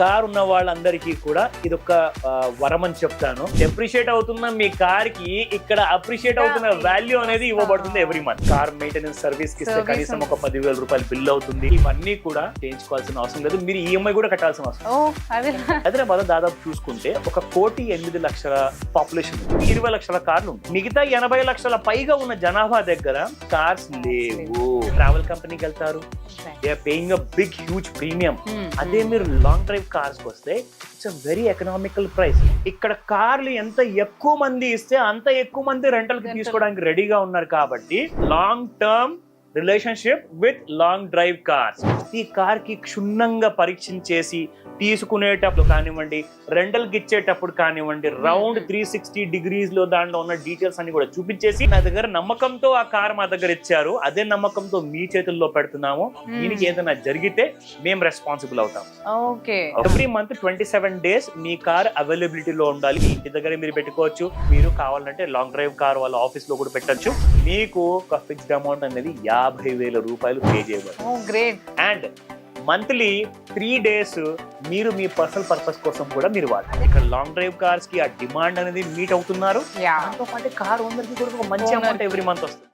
Car ఉన్న వాళ్ళందరికీ కూడా ఇదొక వరం అని చెప్తాను. డెప్రిషియేట్ అవుతున్న మీ కార్ కి ఇక్కడ అప్రిషియేట్ అవుతున్న వాల్యూ అనేది ఇవ్వబడుతుంది every month. Car maintenance service కి ఇస్తే కనీసం ఒక 10,000 రూపాయలు బిల్ అవుతుంది. ఇవన్నీ కూడా చేయించుకోవాల్సిన అవసరం లేదు, మీరు ఈఎంఐ కూడా కట్టాల్సిన అవసరం. హైదరాబాద్ దాదాపు చూసుకుంటే 1,800,00,000 పాపులేషన్, 20 లక్షల కార్లు ఉంటాయి. మిగతా 80 లక్షల పైగా ఉన్న జనాభా దగ్గర కార్స్ లేవు. ట్రావెల్ కంపెనీకి వెళ్తారు, they are paying a big huge premium. అదే మీరు లాంగ్ డ్రైవ్ కార్స్ కి వస్తే it's a very economical price. ఇక్కడ కార్లు ఎంత ఎక్కువ మంది ఇస్తే అంత ఎక్కువ మంది రెంటల్ కి తీసుకోవడానికి రెడీగా ఉన్నారు. కాబట్టి long term relationship with long drive cars. ఈ కార్ కి క్షుణ్ణంగా పరీక్షించేసి తీసుకునేటప్పుడు కానివ్వండి, రెంటల్ కి ఇచ్చేటప్పుడు కానివ్వండి, రౌండ్ 360 డిగ్రీస్ లో దాంట్లో ఉన్న డీటెయిల్స్ అన్ని కూడా చూపించేసి, నా దగ్గర నమ్మకంతో ఆ కార్ మా దగ్గర ఇచ్చారు, అదే నమ్మకంతో మీ చేతుల్లో పెడుతున్నాము, దీనికి ఏదైనా జరిగితే మేము రెస్పాన్సిబుల్ అవుతాం. ఎవ్రీ మంత్ 27 days మీ కార్ అవైలబిలిటీలో ఉండాలి. మీ ఇంటి దగ్గర మీరు పెట్టుకోవచ్చు, మీరు కావాలంటే లాంగ్ డ్రైవ్ కార్ వాళ్ళ ఆఫీస్ లో కూడా పెట్టచ్చు. మీకు ఒక ఫిక్స్డ్ అమౌంట్ అనేది 50,000 రూపాయలు పే చేయబడుతుంది. అండ్ మంత్లీ 3 days మీరు మీ పర్సనల్ పర్పస్ కోసం కూడా మీరు వాడాలి. ఇక్కడ లాంగ్ డ్రైవ్ కార్స్ కి ఆ డిమాండ్ అనేది మీట్ అవుతున్నారు. దాంతో పాటు కార్ ఓనర్ కి కూడా ఒక మంచి అమౌంట్ ఎవ్రీ మంత్ వస్తుంది.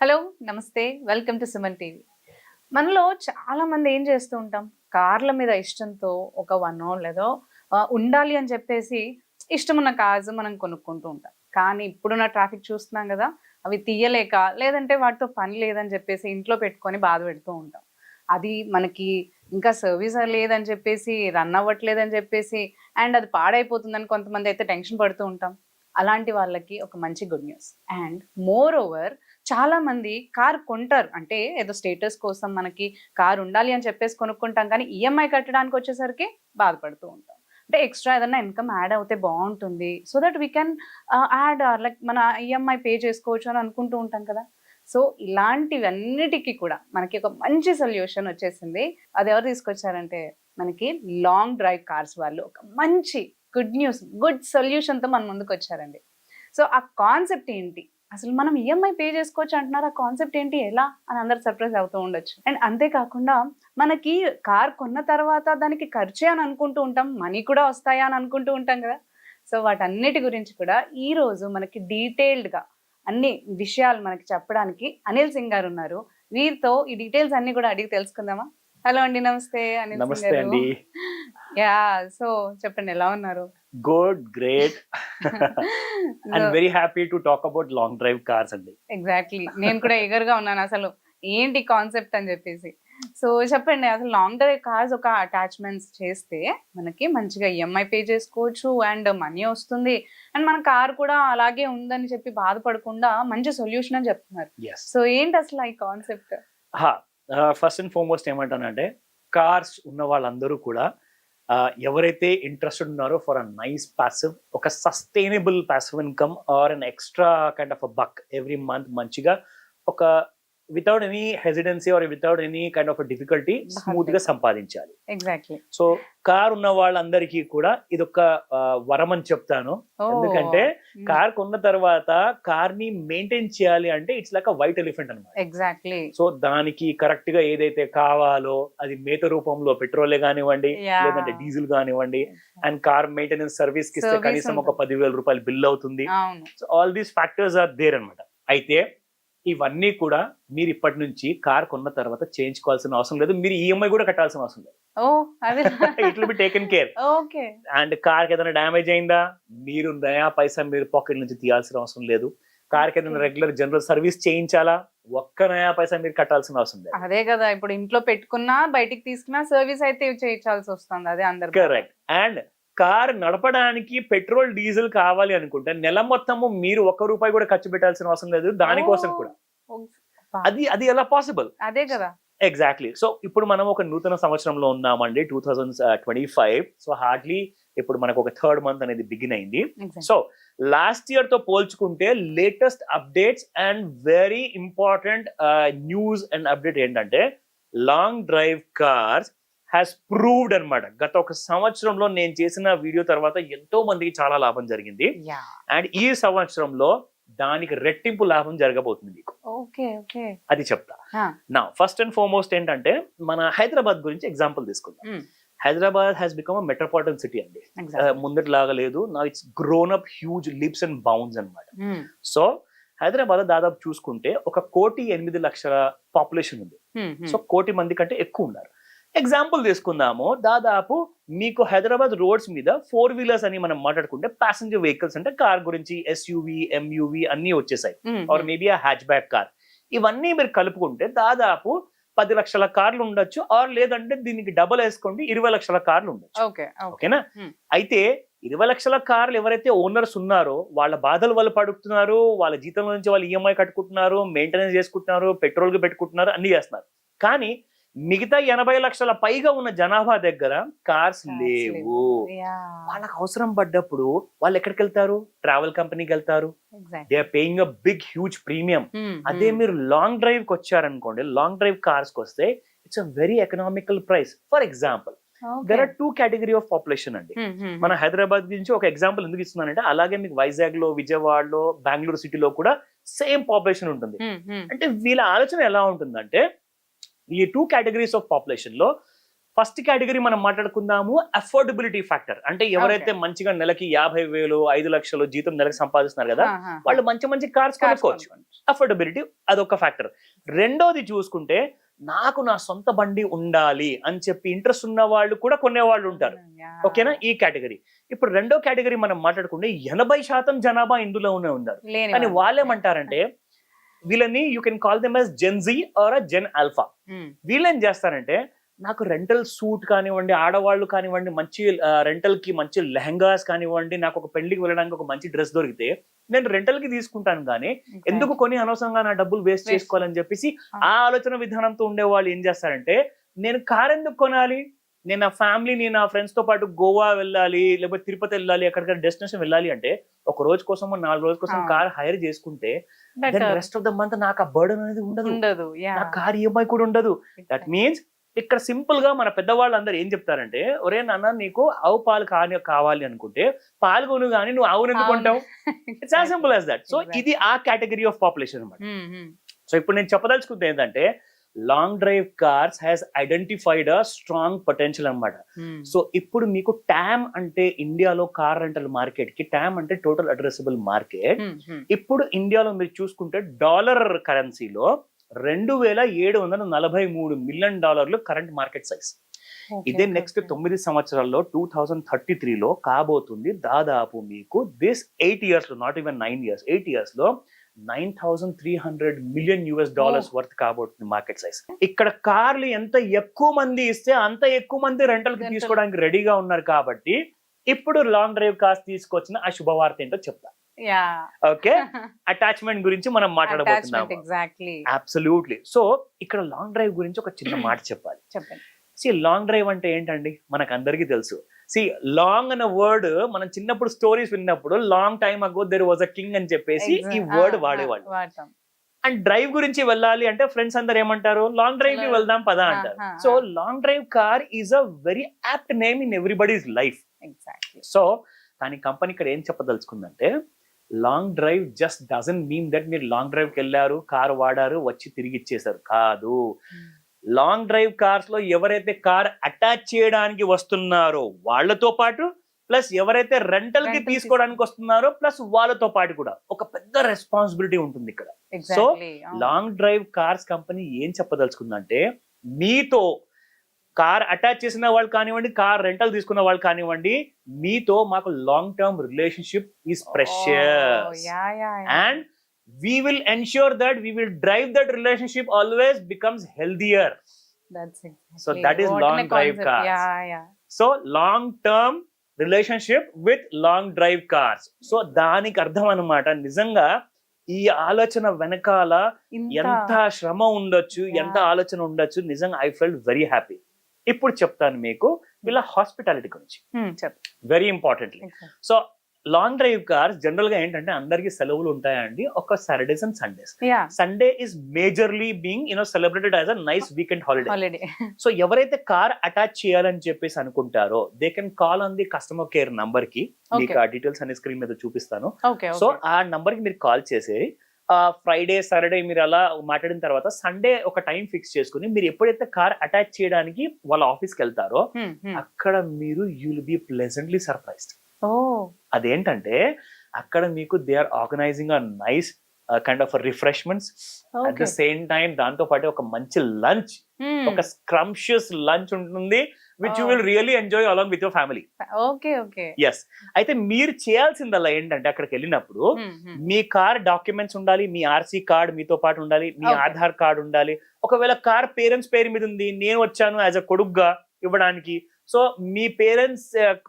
హలో, నమస్తే, వెల్కమ్ టు సుమన్ టీవీ. మనలో చాలా మంది ఏం చేస్తూ ఉంటాం, కార్ల మీద ఇష్టంతో ఒక 1 hour లేదో ఉండాలి అని చెప్పేసి ఇష్టమున్న కార్స్ మనం కొనుక్కుంటూ ఉంటాం. కానీ ఇప్పుడున్న ట్రాఫిక్ చూస్తున్నాం కదా, అవి తీయలేక లేదంటే వాటితో పని లేదని చెప్పేసి ఇంట్లో పెట్టుకొని బాధ పెడుతూ ఉంటాం. అది మనకి ఇంకా సర్వీస్ లేదని చెప్పేసి, రన్ అవ్వట్లేదని చెప్పేసి, అండ్ అది పాడైపోతుందని కొంతమంది అయితే టెన్షన్ పడుతూ ఉంటాం. అలాంటి వాళ్ళకి ఒక మంచి good news. And more over చాలా మంది కార్ కొంటారు అంటే ఏదో స్టేటస్ కోసం మనకి కార్ ఉండాలి అని చెప్పేసి కొనుక్కుంటాం, కానీ ఈఎంఐ కట్టడానికి వచ్చేసరికి బాధపడుతూ ఉంటాం. అంటే ఎక్స్ట్రా ఏదైనా ఇన్కమ్ యాడ్ అవుతే బాగుంటుంది, so that we can add like మన ఈఎంఐ పే చేసుకోవచ్చు అని అనుకుంటూ ఉంటాం కదా. సో ఇలాంటివన్నిటికీ కూడా మనకి ఒక మంచి సొల్యూషన్ వచ్చేసింది. అది ఎవరు తీసుకొచ్చారంటే మనకి లాంగ్ డ్రైవ్ కార్స్ వాళ్ళు ఒక మంచి గుడ్ న్యూస్, గుడ్ సొల్యూషన్తో మన ముందుకు వచ్చారండి. సో ఆ కాన్సెప్ట్ ఏంటి, అసలు మనం ఈఎంఐ పే చేసుకోవచ్చు అంటున్నారు, ఆ కాన్సెప్ట్ ఏంటి, ఎలా అని అందరు సర్ప్రైజ్ అవుతూ ఉండొచ్చు. అండ్ అంతేకాకుండా మనకి కార్ కొన్న తర్వాత దానికి ఖర్చే అని అనుకుంటూ ఉంటాం, మనీ కూడా వస్తాయా అని అనుకుంటూ ఉంటాం కదా. సో వాటన్నిటి గురించి కూడా ఈ రోజు మనకి డీటెయిల్డ్గా అన్ని విషయాలు మనకి చెప్పడానికి అనిల్ సింగ్ గారు ఉన్నారు. వీరితో ఈ డీటెయిల్స్ అన్ని కూడా అడిగి తెలుసుకుందామా? హలో అండి, నమస్తే అనిల్ సింగ్ గారు. యా, సో చెప్పండి, ఎలా ఉన్నారు? Good, great and very happy to talk about long drive cars అండి. ఎగ్జాక్ట్లీ, నేను కూడా ఈగర్ గా ఉన్నాను అసలు ఏంటి కాన్సెప్ట్ అని చెప్పేసి. సో చెప్పండి, అసలు లాంగ్ డ్రైవ్ కార్స్ ఒక అటాచ్మెంట్స్ చేస్తే మనకి మంచిగా ఈఎంఐ పే చేసుకోవచ్చు అండ్ మనీ వస్తుంది, అండ్ మన కార్ కూడా అలాగే ఉందని చెప్పి బాధపడకుండా మంచి సొల్యూషన్ అని చెప్తున్నారు. సో ఏంటి అసలు ఈ కాన్సెప్ట్? ఫస్ట్ అండ్ ఫార్మోస్ట్ ఏమంటానంటే, కార్స్ ఉన్న వాళ్ళందరూ కూడా ఎవరైతే ఇంట్రెస్టెడ్ ఉన్నారో ఫర్ అ నైస్ ప్యాసివ్, ఒక sustainable passive income or an extra kind of a buck every month, మంచిగా ఒక without any hesitancy or without any kind of difficulty smooth గా సంపాదించాలి. ఎగ్జాక్ట్లీ. సో కార్ ఉన్న వాళ్ళందరికీ కూడా ఇదొక వరం అని చెప్తాను. ఎందుకంటే కార్ కొన్న తర్వాత కార్ ని మెయింటైన్ చేయాలి అంటే it's like a white elephant అన్నమాట. ఎగ్జాక్ట్లీ. సో దానికి కరెక్ట్ గా ఏదైతే కావాలో, అది మేత రూపంలో పెట్రోలే కానివ్వండి, లేదంటే డీజిల్ కానివ్వండి, అండ్ కార్ మెయింటెనెన్స్ సర్వీస్ కి ఇస్తే కనీసం ఒక 10,000 రూపాయలు బిల్ అవుతుంది. So all these factors are there అన్నమాట. అయితే ఇవన్నీ కూడా మీరు ఇప్పటి నుంచి కార్ కొన్న తర్వాత చేయించుకోవాల్సిన అవసరం లేదు, మీరు ఈఎంఐ కూడా కట్టాల్సిన అవసరం లేదు. It will be taken care. And car కి ఏదైనా డ్యామేజ్ అయిందా, మీరు నయా పైసా మీరు పాకెట్ నుంచి తీయాల్సిన అవసరం లేదు. కార్ కి ఏదైనా రెగ్యులర్ జనరల్ సర్వీస్ చేయించాలా, ఒక్క నయా పైసా మీరు కట్టాల్సిన అవసరం లేదు. అదే కదా, ఇప్పుడు ఇంట్లో పెట్టుకున్నా బయటికి తీసుకున్నా సర్వీస్ అయితే చేయించాల్సి వస్తుంది. అదే అందరు కరెక్ట్. అండ్ కార్ నడపడానికి పెట్రోల్ డీజిల్ కావాలి అనుకుంటే నెల మొత్తము మీరు 1 రూపాయి కూడా ఖర్చు పెట్టాల్సిన అవసరం లేదు దానికోసం కూడా. అది ఎలా పాసిబుల్? అదే కదా. ఎగ్జాక్ట్లీ. సో ఇప్పుడు మనం ఒక నూతన సంవత్సరంలో ఉన్నామండి, 2025. సో హార్డ్లీ ఇప్పుడు మనకు ఒక 3rd month అనేది బిగిన్ అయింది. సో లాస్ట్ ఇయర్ తో పోల్చుకుంటే latest updates and very important news and update ఏంటంటే, Long drive Cars has proved అన్నమాట. గత ఒక సంవత్సరంలో నేను చేసిన వీడియో తర్వాత ఎంతో మందికి చాలా లాభం జరిగింది. అండ్ ఈ సంవత్సరంలో దానికి రెట్టింపు లాభం జరగబోతుంది మీకు. ఓకే ఓకే అది చెప్తా. నా ఫస్ట్ అండ్ ఫార్మోస్ట్ ఏంటంటే మన హైదరాబాద్ గురించి ఎగ్జాంపుల్ తీసుకుందాం. Hyderabad has become a metropolitan city అండి. ముందటిలాగా లేదు, నా it's grown up huge leaps and bounds అన్నమాట. సో హైదరాబాద్ దాదాపు చూసుకుంటే 1,08,00,000 పాపులేషన్ ఉంది. సో 1,00,00,000 మంది కంటే ఎక్కువ ఉన్నారు. ఎగ్జాంపుల్ తీసుకుందాము, దాదాపు మీకు హైదరాబాద్ రోడ్స్ మీద 4 వీలర్స్ అని మనం మాట్లాడుకుంటే ప్యాసింజర్ వెహికల్స్ అంటే కార్ గురించి ఎస్యూవి ఎంయూవి అన్ని వచ్చేసాయి, ఆర్ మేబీ ఆ హ్యాచ్ బ్యాక్ కార్. ఇవన్నీ మీరు కలుపుకుంటే దాదాపు 10 లక్షల కార్లు ఉండొచ్చు, ఆర్ లేదంటే దీనికి డబల్ వేసుకోండి 20 లక్షల కార్లు ఉండొచ్చు. ఓకేనా? అయితే 20 లక్షల కార్లు ఎవరైతే ఓనర్స్ ఉన్నారో వాళ్ళ బాధలు వాళ్ళు పడుతున్నారు, వాళ్ళ జీతం నుంచి వాళ్ళు ఈఎంఐ కట్టుకుంటున్నారు, మెయింటెనెన్స్ చేసుకుంటున్నారు, పెట్రోల్ కి పెట్టుకుంటున్నారు, అన్ని చేస్తున్నారు. కానీ మిగతా 80 లక్షల పైగా ఉన్న జనాభా దగ్గర కార్స్ లేవు. వాళ్ళకి అవసరం పడ్డప్పుడు వాళ్ళు ఎక్కడికి వెళ్తారు? ట్రావెల్ కంపెనీకి వెళ్తారు. They are paying a big huge premium. అదే మీరు లాంగ్ డ్రైవ్ కి వచ్చారనుకోండి, లాంగ్ డ్రైవ్ కార్స్ కి వస్తే it's a very economical price. For example there are 2 category of population అండి. మన హైదరాబాద్ గురించి ఒక ఎగ్జాంపుల్ ఎందుకు ఇస్తున్నానంటే, అలాగే మీకు వైజాగ్ లో, విజయవాడలో, బెంగళూరు సిటీలో కూడా సేమ్ పాపులేషన్ ఉంటుంది. అంటే వీళ్ళ ఆలోచన ఎలా ఉంటుందంటే, ఈ 2 కేటగిరీస్ ఆఫ్ పాపులేషన్ లో ఫస్ట్ కేటగిరీ మనం మాట్లాడుకుందాము అఫోర్డబిలిటీ ఫ్యాక్టర్. అంటే ఎవరైతే మంచిగా నెలకి 50,000 5 లక్షలు జీతం నెలకి సంపాదిస్తున్నారు కదా, వాళ్ళు మంచి మంచి కార్స్ కొనుక్కోవచ్చు. అఫోర్డబిలిటీ అదొక ఫ్యాక్టర్. రెండోది చూసుకుంటే నాకు నా సొంత బండి ఉండాలి అని చెప్పి ఇంట్రెస్ట్ ఉన్న వాళ్ళు కూడా కొనేవాళ్ళు ఉంటారు. ఓకేనా? ఈ కేటగిరీ. ఇప్పుడు రెండో కేటగిరీ మనం మాట్లాడుకుంటే 80% జనాభా ఇందులో ఉన్నారు. కానీ వాళ్ళేమంటారంటే, వీళ్ళని you can call them as Gen Z or Gen Alpha. వీళ్ళేం చేస్తారంటే, నాకు రెంటల్ సూట్ కానివ్వండి, ఆడవాళ్ళు కానివ్వండి, మంచి రెంటల్ కి మంచి లెహంగాస్ కానివ్వండి, నాకు ఒక పెళ్లికి వెళ్ళడానికి ఒక మంచి డ్రెస్ దొరికితే నేను రెంటల్ కి తీసుకుంటాను, కానీ ఎందుకు కొని అనవసరంగా నా డబ్బులు వేస్ట్ చేసుకోవాలని చెప్పేసి ఆ ఆలోచన విధానంతో ఉండే వాళ్ళు ఏం చేస్తారంటే, నేను కార్ ఎందుకు కొనాలి, నేను నా ఫ్యామిలీని నా ఫ్రెండ్స్ తో పాటు గోవా వెళ్ళాలి, లేకపోతే తిరుపతి వెళ్ళాలి, ఎక్కడికైనా డెస్టినేషన్ వెళ్ళాలి అంటే ఒక రోజు కోసం 4 రోజుల కోసం కార్ హైర్ చేసుకుంటే రెస్ట్ ఆఫ్ ద మంత్ నాకు ఆ బర్డన్ అనేది ఉండదు, నా కార్ ఈఎంఐ కూడా ఉండదు. దట్ మీన్స్ ఇక్కడ సింపుల్ గా మన పెద్దవాళ్ళందరూ ఏం చెప్తారంటే, ఒరే నాన్న నీకు ఆవు పాలు కావాలి అనుకుంటే పాలు కొను, కానీ నువ్వు ఆవును ఎందుకు కొంటావు? It's as simple as that. So ఇది ఆ కేటగిరీ ఆఫ్ పాపులేషన్ అన్నమాట. సో ఇప్పుడు నేను చెప్పదలుచుకుంటే ఏంటంటే, Long drive Cars has identified a strong potential అన్నమాట. సో ఇప్పుడు మీకు ట్యామ్ అంటే ఇండియాలో కార్ రెంటల్ మార్కెట్ కి, ట్యామ్ అంటే టోటల్ అడ్రెసబుల్ మార్కెట్. ఇప్పుడు ఇండియాలో మీరు చూసుకుంటే డాలర్ కరెన్సీలో $2,743 మిలియన్ కరెంట్ మార్కెట్ సైజ్. ఇదే నెక్స్ట్ 9 సంవత్సరాల్లో 2033లో కాబోతుంది దాదాపు మీకు దిస్ 8 years లో, నాట్ ఈవెన్ 9 years, 8 years లో $9,300 మిలియన్ వర్త్ కాబోతుంది మార్కెట్ సైజ్. ఇక్కడ కార్లు ఎంత ఎక్కువ మంది ఇస్తే అంత ఎక్కువ మంది రెంటల్ కి తీసుకోవడానికి రెడీగా ఉన్నారు. కాబట్టి ఇప్పుడు లాంగ్ డ్రైవ్ కార్స్ తీసుకొచ్చిన ఆ శుభవార్త ఏంటో చెప్తా. ఓకే, అటాచ్మెంట్ గురించి మనం మాట్లాడబోతున్నాం. అబ్సల్యూట్లీ. సో ఇక్కడ లాంగ్ డ్రైవ్ గురించి ఒక చిన్న మాట చెప్పాలి. లాంగ్ డ్రైవ్ అంటే ఏంటండి మనకు అందరికీ తెలుసు. లాంగ్ అనే వర్డ్ మనం చిన్నప్పుడు స్టోరీస్ విన్నప్పుడు long time ago there was a king అని చెప్పేసి ఈ వర్డ్ వాడేవాళ్ళు. అండ్ డ్రైవ్ గురించి వెళ్ళాలి అంటే ఫ్రెండ్స్ అందరు ఏమంటారు, లాంగ్ డ్రైవ్ కి వెళ్దాం పదా అంటారు. So Long Drive car is a very apt name in everybody's life. So కానీ కంపెనీ ఇక్కడ ఏం చెప్పదలుచుకుందంటే, Long Drive just doesn't mean that మీరు లాంగ్ డ్రైవ్ కి వెళ్ళారు, కార్ వాడారు, వచ్చి తిరిగి ఇచ్చేసారు. కాదు. లాంగ్ డ్రైవ్ కార్స్ లో ఎవరైతే కార్ అటాచ్ చేయడానికి వస్తున్నారో వాళ్ళతో పాటు, ప్లస్ ఎవరైతే రెంటల్ కి తీసుకోవడానికి వస్తున్నారో ప్లస్ వాళ్ళతో పాటు కూడా ఒక పెద్ద రెస్పాన్సిబిలిటీ ఉంటుంది ఇక్కడ. So Long drive cars company ఏం చెప్పదలుచుకుందంటే, మీతో కార్ అటాచ్ చేసిన వాళ్ళు కానివ్వండి, కార్ రెంటల్ తీసుకున్న వాళ్ళు కానివ్వండి, మీతో మాకు long term relationship is precious and we will ensure that we will drive that relationship always becomes healthier. That's exactly. So that is long drive cars. So long term relationship with long drive cars. So దానికి అర్థం అన్నమాట, నిజంగా ఈ ఆలోచన వెనకాల ఎంత శ్రమ ఉండొచ్చు, ఎంత ఆలోచన ఉండొచ్చు. నిజంగా ఐ ఫెల్ట్ వెరీ హ్యాపీ. ఇప్పుడు చెప్తాను మీకు వీళ్ళ హాస్పిటాలిటీ గురించి, very importantly. So Long drive cars general గా ఏంటంటే అందరికి సెలవులు ఉంటాయండి, ఒక Saturdays and Sundays. Sunday is majorly being celebrated as a nice weekend holiday. So ఎవరైతే కార్ అటాచ్ చేయాలని చెప్పేసి అనుకుంటారో they can call on the customer care number కి. మీకు ఆ డీటెయిల్స్ అనే స్క్రీన్ మీద చూపిస్తాను. సో ఆ నంబర్ కి మీరు కాల్ చేసి ఫ్రైడే సాటర్డే మీరు అలా మాట్లాడిన తర్వాత సండే ఒక టైం ఫిక్స్ చేసుకుని మీరు ఎప్పుడైతే కార్ అటాచ్ చేయడానికి వాళ్ళ ఆఫీస్కి వెళ్తారో అక్కడ మీరు you'll be pleasantly surprised. Oh అదేంటంటే అక్కడ మీకు they are organising a nice kind of refreshments at the same time, దాంతో పాటు ఒక మంచి లంచ్, ఒక స్క్రంషియస్ లంచ్ ఉంటుంది which you will really enjoy along with your family. Okay okay yes. అయితే మీరు చేయాల్సిందల్లా ఏంటంటే అక్కడికి వెళ్ళినప్పుడు మీ కార్ డాక్యుమెంట్స్ ఉండాలి, మీ ఆర్సీ కార్డ్ మీతో పాటు ఉండాలి, మీ ఆధార్ కార్డ్ ఉండాలి. ఒకవేళ కార్ పేరెంట్స్ పేరు మీద ఉంది, నేను వచ్చాను యాజ్ అ కొడుగ్గా ఇవ్వడానికి, సో మీ పేరెంట్స్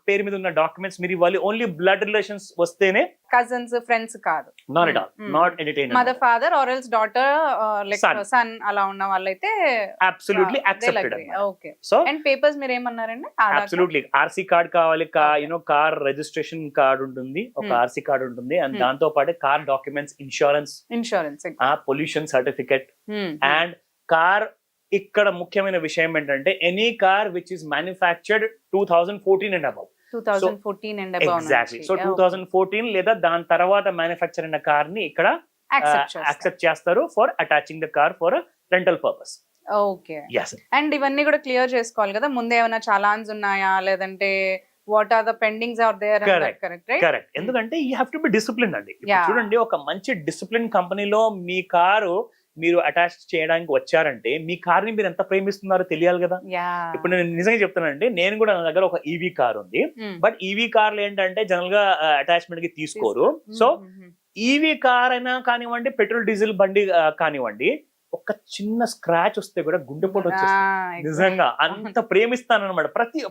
పేరు మీద ఉన్న డాక్యుమెంట్స్ మీరు ఇవ్వాలి. ఓన్లీ బ్లడ్ రిలేషన్స్ వస్తేనే, కజిన్స్ ఫ్రెండ్స్ కాదు, not at all, not entertain. Mother father or else daughter like son అలా ఉన్న వాళ్ళైతే absolutely accepted. Okay. So and papers మీరు ఏమన్నారండి? అబ్సల్యూట్లీ ఆర్సీ కార్డ్ కావాలి, కార్ రిజిస్ట్రేషన్ కార్డ్ ఉంటుంది, ఒక ఆర్సీ కార్డ్ ఉంటుంది, అండ్ దాంతో పాటు car documents, insurance, pollution certificate, and car ఇక్కడ ముఖ్యమైన విషయం ఏంటంటే any car which is manufactured 2014 and above. 2014 and above. Exactly. So 2014 లేదా దాని తర్వాత మ్యానుఫ్యాక్చర్ అయిన కార్ ని ఇక్కడ యాక్సెప్ట్ చేస్తారు for attaching the car for rental purpose. Okay. And ఇవన్నీ కూడా క్లియర్ చేసుకోవాలి కదా ముందే, ఏమైనా చలాన్స్ ఉన్నాయా లేదంటే what are the pendings are there? Correct. ఎందుకంటే you have to be discipline అండి. చూడండి, ఒక మంచి డిసిప్లిన్ కంపెనీలో మీ కారు మీరు అటాచ్ చేయడానికి వచ్చారంటే మీ కార్ ని మీరు ఎంత ప్రేమిస్తున్నారో తెలియాలి కదా. ఇప్పుడు నేను నిజంగా చెప్తానండి, నేను కూడా నా దగ్గర ఒక ఈవీ కార్ ఉంది, బట్ ఈవీ కార్లు ఏంటంటే జనరల్ గా అటాచ్మెంట్ కి తీసుకోరు. సో ఈవీ కార్ అయినా కానివ్వండి, పెట్రోల్ డీజిల్ బండి కానివ్వండి, ఒక చిన్న స్క్రాచ్ వస్తే కూడా గుండెపోటు వచ్చేస్తుంది. నిజంగా అంత ప్రేమిస్తాను అనమాట.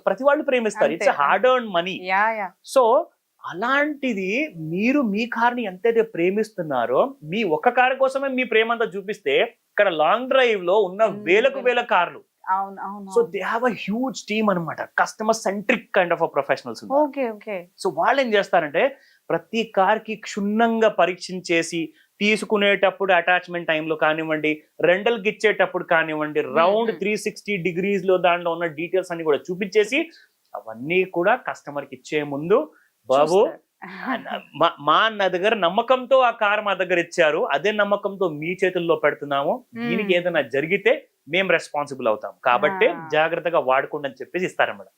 ప్రతి వాళ్ళు ప్రేమిస్తారు. It's hard earn money. So అలాంటిది మీరు మీ కార్ని ఎంతైతే ప్రేమిస్తున్నారో, మీ ఒక్క కారు కోసమే మీ ప్రేమ అంతా చూపిస్తే ఇక్కడ లాంగ్ డ్రైవ్ లో ఉన్న వేల కార్లు. So they have a huge team అనమాట, customer centric kind of professionals. So వాళ్ళు ఏం చేస్తారంటే ప్రతి కార్ కి క్షుణ్ణంగా పరీక్షించేసి తీసుకునేటప్పుడు అటాచ్మెంట్ టైంలో కానివ్వండి, రెంటల్ కి ఇచ్చేటప్పుడు కానివ్వండి, రౌండ్ 360 degrees లో దాంట్లో ఉన్న డీటెయిల్స్ అన్ని కూడా చూపించేసి అవన్నీ కూడా కస్టమర్ కి ఇచ్చే ముందు, బాబు మా నా దగ్గర నమ్మకంతో ఆ కార్ మా దగ్గర ఇచ్చారు, అదే నమ్మకంతో మీ చేతుల్లో పెడుతున్నాము, దీనికి ఏదైనా జరిగితే మేము రెస్పాన్సిబుల్ అవుతాం కాబట్టి జాగ్రత్తగా వాడుకోండి అని చెప్పేసి ఇస్తారన్నమాట.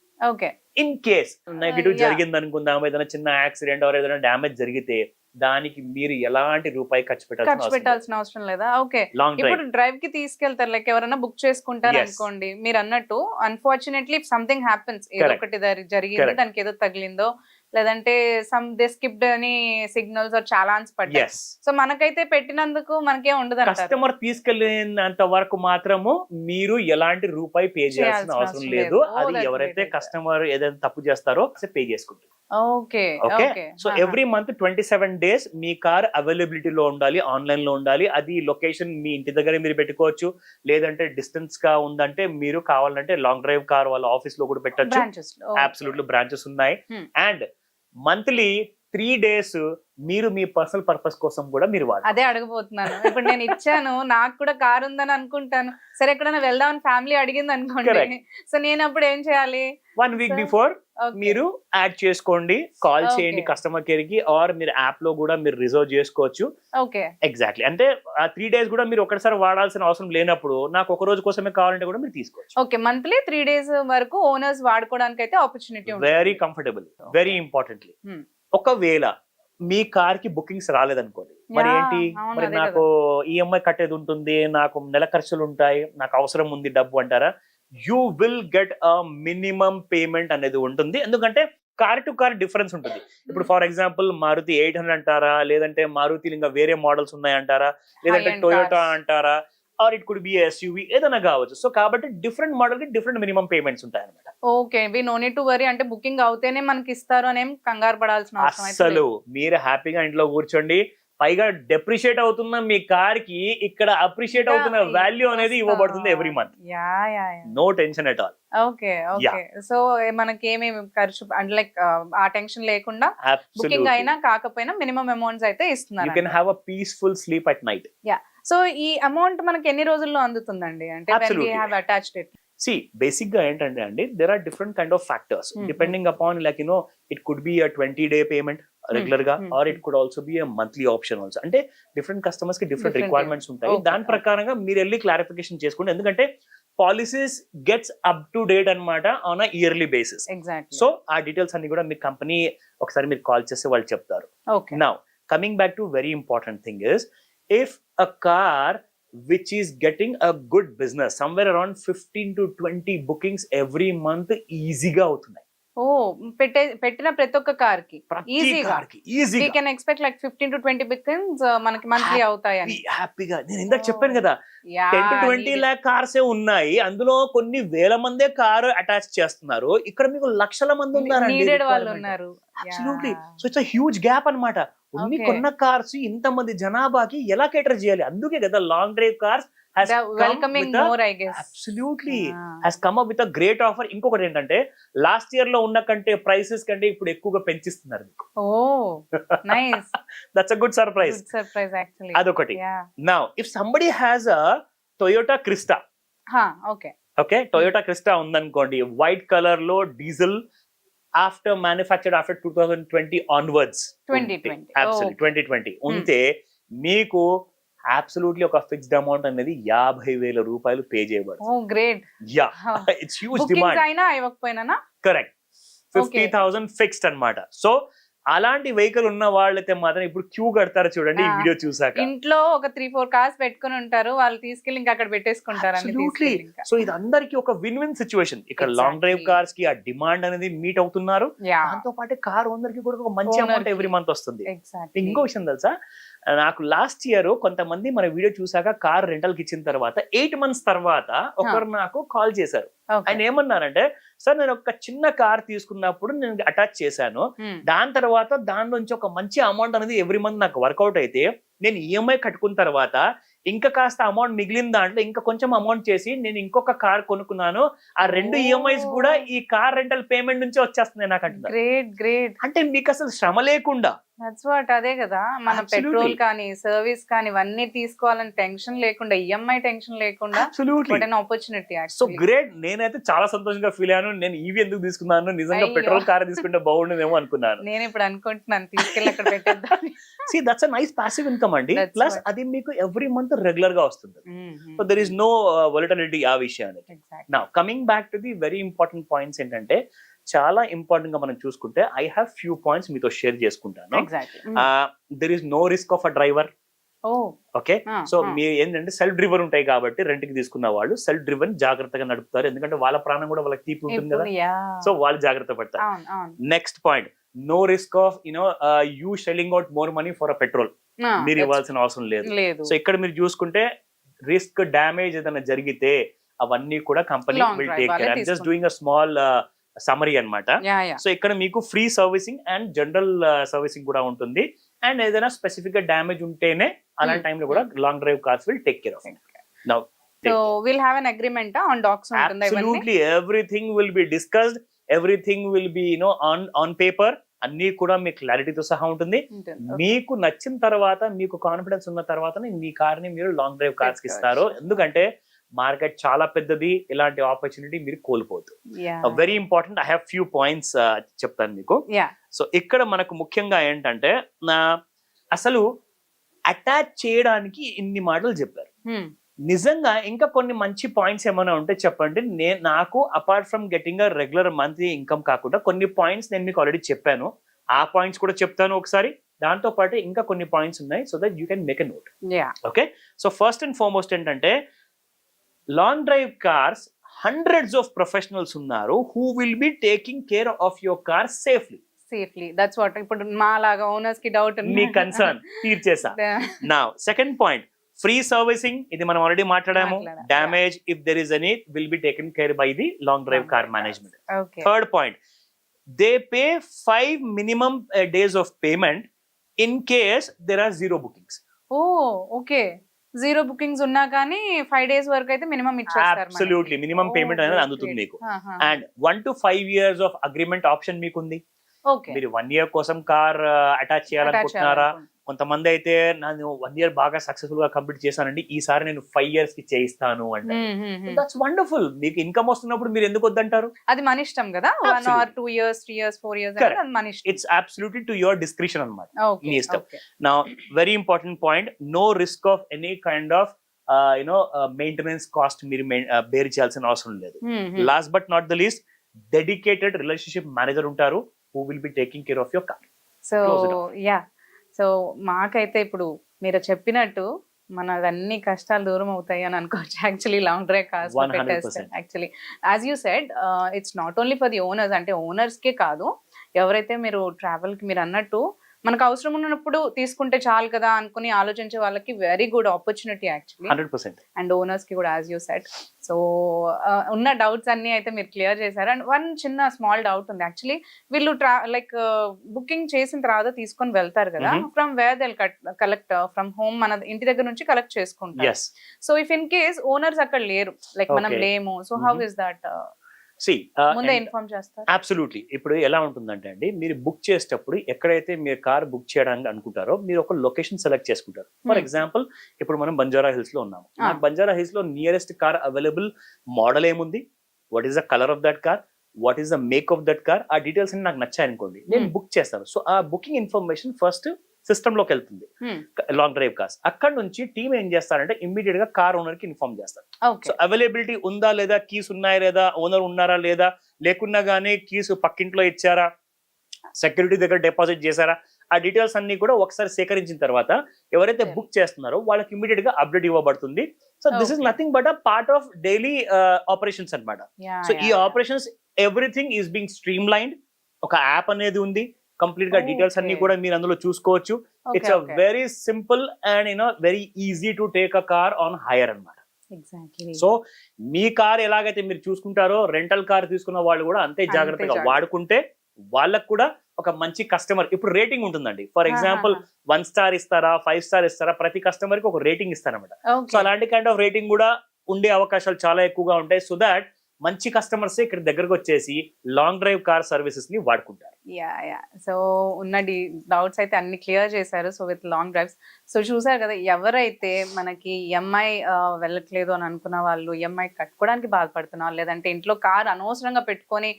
ఇన్ కేస్ నెగిటివ్ జరిగింది అనుకుందాం, ఏదైనా చిన్న యాక్సిడెంట్ ఆర్ ఏదైనా డ్యామేజ్ జరిగితే దానికి మీరు ఎలాంటి రూపాయి ఖర్చు పెట్టాల్సిన అవసరం లేదా? ఓకే. ఇప్పుడు డ్రైవ్ కి తీసుకెళ్తారు, లైక్ ఎవరైనా బుక్ చేసుకుంటారు అనుకోండి, మీరు అన్నట్టు అన్ఫార్చునేట్లీ సంథింగ్ హ్యాపెన్స్, ఏదో ఒకటి జరిగింది, దానికి ఏదో తగిలిందో లేదంటే సమ్ దే స్కిప్డ్ అని సిగ్నల్స్ ఆర్ చాలాన్స్ పడ్డాయి. సో మనకైతే పెట్టినందుకు మనకేం ఉండదు. కస్టమర్ తీసుకెళ్ళినంత వరకు మాత్రము మీరు ఎలాంటి రూపాయి పే చేయాల్సిన అవసరం లేదు. అది ఎవరైతే కస్టమర్ ఏదైనా తప్పు చేస్తారో పే చేసుకుంటారు. Okay. So every month 27 days మీ కార్ అవైలబిలిటీలో ఉండాలి, ఆన్లైన్ లో ఉండాలి. అది లొకేషన్ మీ ఇంటి దగ్గర మీరు పెట్టుకోవచ్చు, లేదంటే డిస్టెన్స్ గా ఉందంటే మీరు కావాలంటే లాంగ్ డ్రైవ్ కార్ వాళ్ళ ఆఫీస్ లో కూడా పెట్టచ్చు. అబ్సల్యూట్లీ బ్రాంచెస్ ఉన్నాయి. అండ్ మంత్లీ 3 days మీరు మీ పర్సనల్ పర్పస్ కోసం కూడా మీరు వాడాలి. అదే అడగబోతున్నాను. ఇప్పుడు నేను ఇచ్చాను, నాకు కూడా కార్ ఉందని అనుకుంటాను, సరే ఎక్కడైనా వెళ్దామని ఫ్యామిలీ అడిగింది అనుకోండి, సో నేను అప్పుడు ఏం చేయాలి? 1 week బిఫోర్ మీరు యాడ్ చేసుకోండి, కాల్ చేయండి కస్టమర్ కేర్ కి, ఆర్ మీరు యాప్ లో కూడా మీరు రిజర్వ్ చేసుకోవచ్చు. ఎగ్జాక్ట్లీ. అంటే 3 days కూడా మీరు ఒకసారి వాడాల్సిన అవసరం లేనప్పుడు నాకు ఒక రోజు కోసమే కావాలంటే కూడా మీరు తీసుకోవచ్చు. ఓకే. మంత్లీ 3 days వరకు ఓనర్స్ వాడుకోవడానికి అయితే ఆపర్చునిటీ ఉంది. Very comfortable. వెరీ ఇంపార్టెంట్లీ, ఒకవేళ మీ కార్ కి బుకింగ్స్ రాలేదనుకోండి, మరి ఏంటి, మరి నాకు ఈఎంఐ కట్టేది ఉంటుంది, నాకు నెల ఖర్చులు ఉంటాయి, నాకు అవసరం ఉంది డబ్బు అంటారా? You will get a minimum payment అనేది ఉంటుంది. ఎందుకంటే కార్ టు కార్ డిఫరెన్స్ ఉంటుంది. ఇప్పుడు ఫర్ ఎగ్జాంపుల్ మారుతి 800 అంటారా, లేదంటే మారుతి ఇంకా వేరే మోడల్స్ ఉన్నాయంటారా, లేదంటే టొయోటా అంటారా, or it could be SUV, ఏదైనా కావచ్చు. సో కాబట్టి డిఫరెంట్ మోడల్ కి డిఫరెంట్ మినిమం పేమెంట్స్ ఉంటాయి అన్నమాట. Okay. We no need to worry, అంటే బుకింగ్ అవుతేనే మనకి ఇస్తారు అనేం కంగారు పడాల్సిన అవసరం అయితే లేదు. అసలు మీరు హ్యాపీగా ఇంట్లో కూర్చోండి, పైగా డెప్రిషియేట్ అవుతున్న మీ కార్ కి ఇక్కడ అప్రిషియేట్ అవుతున్న వాల్యూ అనేది ఇవ్వబడుతుంది every month. No tension at all. Okay. So మనకి ఏమేమి ఖర్చు అంటే లైక్ ఆ టెన్షన్ లేకుండా బుకింగ్ అయినా కాకపోయినా మినిమం అమౌంట్స్ అయితే ఇస్తున్నారు. You can have a peaceful sleep at night. So ఈ అమౌంట్ మనకి ఎన్ని రోజుల్లో అందుతుందండి? అంటే when we have attached it. See, basic గా ఏంటంటే అండి, there are different kind of factors depending upon, like it could be a 20-day payment, regular గా, or it could also be monthly option also. అంటే different customers కి different Different, requirements ఉంటాయి. Okay, దాని ప్రకారంగా మీరు వెళ్ళి క్లారిఫికేషన్ చేసుకోండి, ఎందుకంటే policies gets up to date అన్నమాట on a yearly basis. Exactly. So ఆ డీటెయిల్స్ అన్ని కూడా మీ కంపెనీ ఒకసారి మీరు కాల్ చేస్తే వాళ్ళు చెప్తారు. Okay. Now, coming back to very important thing is, if a car which is getting a good business, somewhere around 15 to 20 bookings every month ఈజీగా అవుతున్నాయి. ఓ పెట్టిన ప్రతి ఒక్క కార్ కి ప్రతి ఈజీగా కార్ కి ఈజీగా we can expect like 15 to 20 బికాన్స్ మనకి మంత్లీ అవుతాయని. హ్యాపీగా. నేను ఇందాక చెప్పాను కదా, Yeah, 10 to 20 lakh కార్సే ఉన్నాయి, అందులో కొన్ని వేల మందే కారు అటాచ్ చేస్తున్నారు. ఇక్కడ మీకు లక్షల మంది ఉన్నారండి, నీడెడ్ వాళ్ళు requirement. ఉన్నారు. Absolutely. So it's a huge gap అన్నమాట. ఉన్ని Okay. కొన్న కార్స్ ఇంతమంది జనాభాకి ఎలా కేటర్ చేయాలి? అందుకే కదా long drive cars has welcoming more I guess. absolutely has come up with a great offer. ఇంకొకటి ఏంటంటే లాస్ట్ ఇయర్ లో ఉన్న కంటే ప్రైసెస్ కంటే ఇప్పుడు ఎక్కువగా పెంచిస్తున్నారు మీకు. Oh nice. That's a good surprise. Good surprise actually. అదొకటి. Yeah. Now if somebody has a Toyota Crysta, okay. Okay, Toyota Crysta ఉందనుకోండి, వైట్ కలర్ లో diesel, after manufactured after 2020 onwards, 2020. absolutely 2020 ఉంటే మీకు అబ్సల్యూట్లీ ఒక ఫిక్స్డ్ అమౌంట్ అనేది 50,000 రూపాయలు pay చేయబడుతుంది. Oh great. Yeah, it's huge bookings demand. అయినా ఇవ్వకపోయినా కరెక్ట్. 50,000 ఫిక్స్డ్ అన్నమాట. సో అలాంటి వెహికల్ ఉన్న వాళ్ళైతే మాత్రం ఇప్పుడు క్యూ కడతారు చూడండి ఈ వీడియో చూసాక. ఇంట్లో ఒక 3-4 కార్స్ పెట్టుకుని ఉంటారు, వాళ్ళు తీసుకెళ్ళి ఇంకా అక్కడ పెట్టేసుకుంటారు. సో ఇది అందరికి ఒక విన్ విన్ సిచ్యువేషన్. ఇక్కడ లాంగ్ డ్రైవ్ Exactly. కార్స్ కి ఆ డిమాండ్ అనేది మీట్ అవుతున్నారు, దాంతో పాటు కార్ ఓనర్ కి కూడా ఒక మంచి Owner అమౌంట్ కి. ఎవ్రీ మంత్ వస్తుంది. ఎగ్జాక్ట్లీ. ఇంకో విషయం తెలుసా, నాకు లాస్ట్ ఇయర్ కొంతమంది మన వీడియో చూసాక కార్ రెంటల్ కి ఇచ్చిన తర్వాత 8 months తర్వాత ఒకరు నాకు కాల్ చేశారు. ఆయన ఏమన్నారంటే, సార్ నేను ఒక చిన్న కార్ తీసుకున్నప్పుడు నేను అటాచ్ చేశాను, దాని తర్వాత దాని నుంచి ఒక మంచి అమౌంట్ అనేది ఎవ్రీ మంత్ నాకు వర్కౌట్ అయితే నేను ఈఎంఐ కట్టుకున్న తర్వాత ఇంకా కాస్త అమౌంట్ మిగిలిన దాంట్లో ఇంకా కొంచెం అమౌంట్ చేసి నేను ఇంకొక కార్ కొనుక్కున్నాను, ఆ 2 ఈఎంఐస్ కూడా ఈ కార్ రెంటల్ పేమెంట్ నుంచే వచ్చేస్తున్నాయి నాకు అంటున్నారు. Great great. అంటే మీకు అసలు శ్రమ లేకుండా. That's what. అదే కదా, మన Absolutely. పెట్రోల్ కానీ సర్వీస్ కానీ ఇవన్నీ తీసుకోవాలని టెన్షన్ లేకుండా, ఈఎంఐ టెన్షన్ లేకుండా Absolutely. What an opportunity so actually. Great. నేనైతే చాలా సంతోషంగా ఫీల్ అయ్యాను. నేను ఈవీ ఎందుకు తీసుకున్నాను, నిజంగా అయ్యో. పెట్రోల్ కార్ తీసుకుంటే బాగుండేదేమో అనుకున్నాను. నేను ఇప్పుడు అనుకుంటున్నాను తీసుకెళ్ళి అక్కడ పెట్టేద్దాం. See that's a nice passive income అండి. That's plus what. అది మీకు ఎవ్రీ మంత్ రెగ్యులర్ గా వస్తుంది. So there is no volatility ఆ విషయానికి. Exactly. Now coming back to the very important points ఏంటంటే, చాలా ఇంపార్టెంట్ గా మనం చూసుకుంటే ఐ హావ్ ఫ్యూ పాయింట్స్ మీతో షేర్ చేసుకుంటాను. Exactly. There is no risk of a driver. Oh okay, Ah, so ah. మీ ఏంటంటే సెల్ఫ్ డ్రివర్ ఉంటాయి కాబట్టి రెంట్ కి తీసుకున్న వాళ్ళు సెల్ఫ్ డ్రివన్ జాగ్రత్తగా నడుపుతారు, ఎందుకంటే వాళ్ళ ప్రాణం కూడా వాళ్ళకి తీపి ఉంటుంది కదా. ఇప్పుడు యా. సో వాళ్ళు జాగ్రత్త పడతారు. అవును అవును. Next point, no risk of you shelling out more money for a petrol. మీరు ఇవ్వాల్సిన అవసరం లేదు. లేదు. సో ఇక్కడ మీరు చూసుకుంటే రిస్క్ డ్యామేజ్ ఏదైనా జరిగితే అవన్నీ కూడా company Long will drive take care. వాళ్ళే I'm just doing a small summary అన్నమాట. Yeah yeah. సో ఇక్కడ మీకు free servicing and general servicing కూడా ఉంటుంది. అండ్ ఏదైనా స్పెసిఫిక్ గా డ్యామేజ్ ఉంటేనే అలాంటి టైంలో కూడా long drive cars will take care of. Now so will have an agreement on docs ఉంటుందా ఇవన్నీ? absolutely everything will be discussed, everything will be on paper. అన్ని కూడా మీ క్లారిటీతో సహా ఉంటుంది. ఉంటుంది. మీకు నచ్చిన తర్వాత, మీకు కాన్ఫిడెన్స్ ఉన్న తర్వాత మీ కార్ ని మీరు లాంగ్ డ్రైవ్ కార్స్ కి ఇస్తారు. ఎందుకంటే మార్కెట్ చాలా పెద్దది, ఇలాంటి ఆపర్చునిటీ మీరు కోల్పోదు. Yeah very important. I have few points చెప్తాను మీకు. యా. సో ఇక్కడ మనకు ముఖ్యంగా ఏంటంటే, అసలు అటాచ్ చేయడానికి ఇన్ని మాటలు చెప్పారు. నిజంగా ఇంకా కొన్ని మంచి పాయింట్స్ ఏమైనా ఉంటే చెప్పండి. నాకు apart from getting a regular monthly income కాకుండా కొన్ని పాయింట్స్ నేను మీకు ఆల్రెడీ చెప్పాను, ఆ పాయింట్స్ కూడా చెప్తాను ఒకసారి. దాంతో పాటు ఇంకా కొన్ని పాయింట్స్ ఉన్నాయి, so that you can make a note. Yeah. Okay, so first and foremost ఏంటంటే, Long drive Cars hundreds of professionals ఉన్నారు who will be taking care of your car safely. Safely. That's what. ఇప్పుడు మా లాగా owners కి doubt మీ concern తీర్చేసా. నా second point, free servicing. ఇది మనం already మాట్లాడాము. Damage if there is any will be taken care bye the long Drive car management. Okay. Third point, they pay 5 minimum days of payment in case there are 0 bookings. Oh okay. 0 bookings ఉన్నా కానీ 5 days వరకు అయితే minimum ఇచ్చేస్తారు. Absolutely minimum payment అనేది అందుతుంది మీకు. And 1 to 5 years of agreement option మీకు ఉంది. ఓకే. మీరు 1 year కోసం కార్ అటాచ్ చేయాలనుకుంటున్నారా, కొంతమంది అయితే నేను 1 year బాగా సక్సెస్ఫుల్ గా కంప్లీట్ చేశానండి, ఈసారి నేను 5 years కి చేయిస్తాను అంటే దట్స్ వండర్ఫుల్. మీకు ఇన్కమ్ వస్తున్నప్పుడు మీరు ఎందుకు వద్దంటారు? అది మన ఇష్టం కదా, 1 or 2 years 3 years 4 years Correct. అది మన ఇష్టం. It's absolutely to your description అన్నమాట, Okay, మీ ఇష్టం. okay. నా very important point, no risk of any kind of maintenance cost మీరు బేర్ చేయాల్సిన అవసరం లేదు. Last but not the least, dedicated relationship manager ఉంటారు who will be taking care of your car. So Close it yeah, so మాకైతే ఇప్పుడు మీరు చెప్పినట్టు మనదన్ని కష్టాలు దూరం అవుతాయి అని అనుకోవచ్చు. Actually long drive cars 100%. Actually as you said, it's not only for the owners, అంటే ఓనర్స్కే కాదు, ఎవరైతే మీరు ట్రావెల్కి మీరు అన్నట్టు మనకు అవసరం ఉన్నప్పుడు తీసుకుంటే చాలు కదా అనుకుని ఆలోచించే వాళ్ళకి very good opportunity actually, 100%. And owners కి కూడా యాజ్ యూ సెడ్. సో ఉన్న డౌట్స్ అన్ని అయితే మీరు క్లియర్ చేశారు. అండ్ వన్ చిన్న స్మాల్ డౌట్ ఉంది యాక్చువల్లీ, వీళ్ళు లైక్ బుకింగ్ చేసిన తర్వాత తీసుకొని వెళ్తారు కదా, from where they collect from home, మన ఇంటి దగ్గర నుంచి కలెక్ట్ చేసుకుంటారు. Yes, so if in case owners అక్కడ లేరు, లైక్ మనం Okay. లేము, so how is that? See ముందే ఇన్ఫార్మ్ చేస్తారు? అబ్సల్యూట్లీ. ఇప్పుడు ఎలా ఉంటుందంటే అండి, మీరు బుక్ చేసేటప్పుడు ఎక్కడైతే మీరు కార్ బుక్ చేయడానికి అనుకుంటారో మీరు ఒక లొకేషన్ సెలెక్ట్ చేసుకుంటారు. ఫర్ ఎగ్జాంపుల్ ఇప్పుడు మనం బంజారా హిల్స్ లో ఉన్నాము. నాకు బంజారా హిల్స్ లో నియరెస్ట్ కార్ అవైలబుల్ మోడల్ ఏముంది, what is the colour of that car, what is the make of that car, ఆ డీటెయిల్స్ అన్ని నాకు నచ్చాయి అనుకోండి, నేను బుక్ చేస్తాను. సో ఆ బుకింగ్ ఇన్ఫర్మేషన్ ఫస్ట్ సిస్టమ్ లోకి వెళ్తుంది, లాంగ్ డ్రైవ్ కార్స్. అక్కడ నుంచి టీమ్ ఏం చేస్తారంటే ఇమ్మీడియట్ గా కార్ ఓనర్ కి ఇన్ఫార్మ్ చేస్తారు. సో అవైలబిలిటీ ఉందా లేదా, కీస్ ఉన్నాయా లేదా, ఓనర్ ఉన్నారా లేదా, లేకున్నా గానీ కీస్ పక్కింట్లో ఇచ్చారా, సెక్యూరిటీ దగ్గర డిపాజిట్ చేశారా, ఆ డీటెయిల్స్ అన్ని కూడా ఒకసారి సేకరించిన తర్వాత ఎవరైతే బుక్ చేస్తున్నారో వాళ్ళకి ఇమ్మీడియట్ గా అప్డేట్ ఇవ్వబడుతుంది. So this is nothing but a part of daily operations అన్నమాట. సో ఈ operations everything is being stream lined. ఒక యాప్ అనేది ఉంది, కంప్లీట్ గా డీటెయిల్స్ అన్ని కూడా మీరు అందులో చూసుకోవచ్చు. It's a very simple and very easy to take a car on hire అన్నమాట. సో మీ కార్ ఎలాగైతే మీరు చూసుకుంటారో, రెంటల్ కార్ తీసుకున్న వాళ్ళు కూడా అంతే జాగ్రత్తగా వాడుకుంటే వాళ్ళకు కూడా ఒక మంచి కస్టమర్. ఇప్పుడు రేటింగ్ ఉంటుందండి. ఫర్ ఎగ్జాంపుల్ 1 star ఇస్తారా, 5 star ఇస్తారా, ప్రతి కస్టమర్ కి ఒక రేటింగ్ ఇస్తారన్నమాట. సో అలాంటి కైండ్ ఆఫ్ రేటింగ్ కూడా ఉండే అవకాశాలు చాలా ఎక్కువగా ఉంటాయి. సో దాట్ మంచి కస్టమర్స్ ఇక్కడ దగ్గరకు వచ్చేసి లాంగ్ డ్రైవ్ కార్ సర్వీసెస్ ని వాడుకుంటారు. యా, సో ఉన్న డౌట్స్ అయితే అన్ని క్లియర్ చేశారు. So with long drives, so చూసారు కదా, ఎవరైతే మనకి ఈఎంఐ వెళ్ళట్లేదు అని అనుకున్న వాళ్ళు, ఈఎంఐ కట్టుకోవడానికి బాధపడుతున్నారు, లేదంటే ఇంట్లో కార్ అనవసరంగా పెట్టుకొని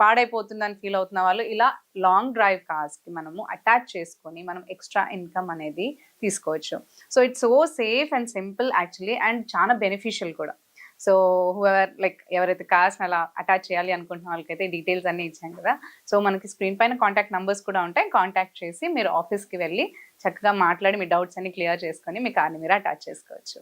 పాడైపోతుందని ఫీల్ అవుతున్న వాళ్ళు, ఇలా లాంగ్ డ్రైవ్ కార్స్ కి మనము అటాచ్ చేసుకొని మనం ఎక్స్ట్రా ఇన్కమ్ అనేది తీసుకోవచ్చు. So it's so safe and simple actually, and చాలా బెనిఫిషియల్ కూడా. సో హూఎవర్ లైక్ ఎవరైతే కార్స్ అలా అటాచ్ చేయాలి అనుకుంటున్న వాళ్ళకైతే డీటెయిల్స్ అన్ని ఇచ్చాం కదా. సో మనకి స్క్రీన్ పైన కాంటాక్ట్ నంబర్స్ కూడా ఉంటాయి, కాంటాక్ట్ చేసి మీరు ఆఫీస్కి వెళ్ళి చక్కగా మాట్లాడి మీ డౌట్స్ అన్ని క్లియర్ చేసుకొని మీ కార్ని మీరు అటాచ్ చేసుకోవచ్చు.